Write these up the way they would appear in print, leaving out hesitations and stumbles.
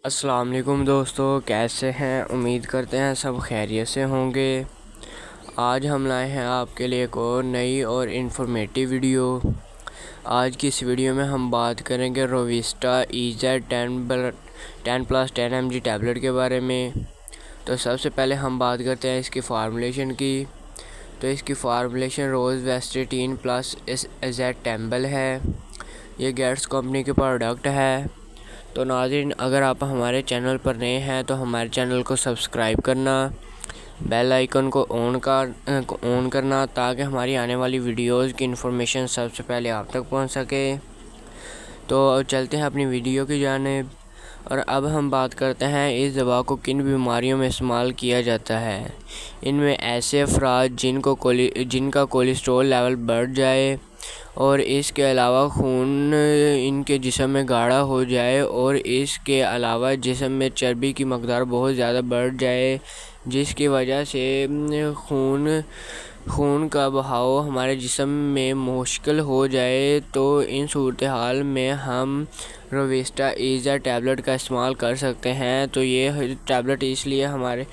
السلام علیکم دوستو، کیسے ہیں؟ امید کرتے ہیں سب خیریت سے ہوں گے۔ آج ہم لائے ہیں آپ کے لیے ایک اور نئی اور انفارمیٹیو ویڈیو۔ آج کی اس ویڈیو میں ہم بات کریں گے روویسٹا EZ10+10 mg ٹیبلٹ کے بارے میں۔ تو سب سے پہلے ہم بات کرتے ہیں اس کی فارمولیشن کی۔ تو اس کی فارمولیشن روزویسٹا پلس ایزیٹیمبل ہے۔ یہ گیٹس کمپنی کی پروڈکٹ ہے۔ تو ناظرین، اگر آپ ہمارے چینل پر نئے ہیں تو ہمارے چینل کو سبسکرائب کرنا، بیل آئیکن کو آن کرنا تاکہ ہماری آنے والی ویڈیوز کی انفارمیشن سب سے پہلے آپ تک پہنچ سکے۔ تو چلتے ہیں اپنی ویڈیو کی جانب، اور اب ہم بات کرتے ہیں اس دوا کو کن بیماریوں میں استعمال کیا جاتا ہے۔ ان میں ایسے افراد جن کا کولیسٹرول لیول بڑھ جائے اور اس کے علاوہ خون ان کے جسم میں گاڑھا ہو جائے، اور اس کے علاوہ جسم میں چربی کی مقدار بہت زیادہ بڑھ جائے، جس کی وجہ سے خون کا بہاؤ ہمارے جسم میں مشکل ہو جائے، تو ان صورتحال میں ہم روویسٹا EZ ٹیبلٹ کا استعمال کر سکتے ہیں۔ تو یہ ٹیبلٹ اس لیے ہمارے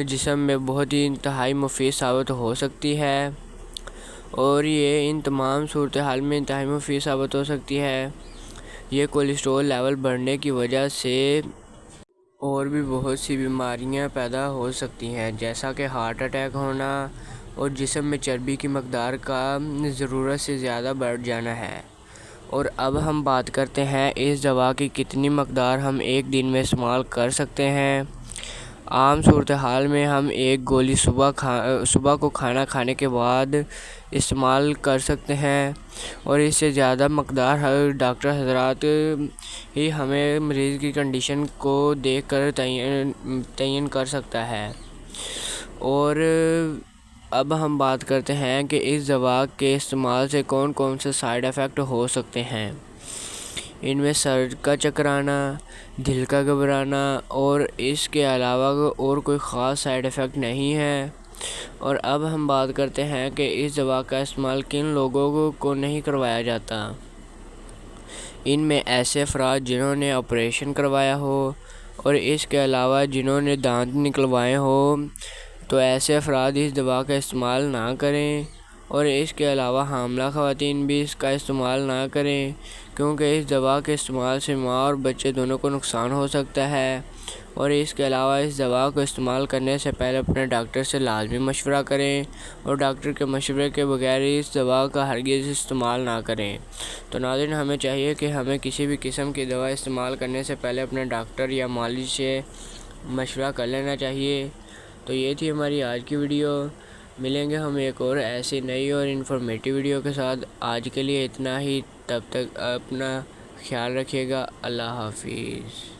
جسم میں بہت ہی انتہائی مفید ثابت ہو سکتی ہے، اور یہ ان تمام صورتحال میں انتہائی مفید ثابت ہو سکتی ہے۔ یہ کولیسٹرول لیول بڑھنے کی وجہ سے اور بھی بہت سی بیماریاں پیدا ہو سکتی ہیں، جیسا کہ ہارٹ اٹیک ہونا اور جسم میں چربی کی مقدار کا ضرورت سے زیادہ بڑھ جانا ہے۔ اور اب ہم بات کرتے ہیں اس دوا کی کتنی مقدار ہم ایک دن میں استعمال کر سکتے ہیں۔ عام صورتحال میں ہم ایک گولی صبح کو کھانا کھانے کے بعد استعمال کر سکتے ہیں، اور اس سے زیادہ مقدار ڈاکٹر حضرات ہی ہمیں مریض کی کنڈیشن کو دیکھ کر تعین کر سکتا ہے۔ اور اب ہم بات کرتے ہیں کہ اس دوا کے استعمال سے کون کون سے سائیڈ ایفیکٹ ہو سکتے ہیں۔ ان میں سر کا چکر آنا، دل کا گھبرانا، اور اس کے علاوہ اور کوئی خاص سائیڈ ایفیکٹ نہیں ہے۔ اور اب ہم بات کرتے ہیں کہ اس دوا کا استعمال کن لوگوں کو نہیں کروایا جاتا۔ ان میں ایسے افراد جنہوں نے آپریشن کروایا ہو، اور اس کے علاوہ جنہوں نے دانت نکلوائے ہوں، تو ایسے افراد اس دوا کا استعمال نہ کریں۔ اور اس کے علاوہ حاملہ خواتین بھی اس کا استعمال نہ کریں، کیونکہ اس دوا کے استعمال سے ماں اور بچے دونوں کو نقصان ہو سکتا ہے۔ اور اس کے علاوہ اس دوا کو استعمال کرنے سے پہلے اپنے ڈاکٹر سے لازمی مشورہ کریں، اور ڈاکٹر کے مشورے کے بغیر اس دوا کا ہرگز استعمال نہ کریں۔ تو ناظرین، ہمیں چاہیے کہ ہمیں کسی بھی قسم کی دوا استعمال کرنے سے پہلے اپنے ڈاکٹر یا معالج سے مشورہ کر لینا چاہیے۔ تو یہ تھی ہماری آج کی ویڈیو۔ ملیں گے ہم ایک اور ایسی نئی اور انفارمیٹیو ویڈیو کے ساتھ۔ آج کے لیے اتنا ہی، تب تک اپنا خیال رکھیے گا۔ اللہ حافظ۔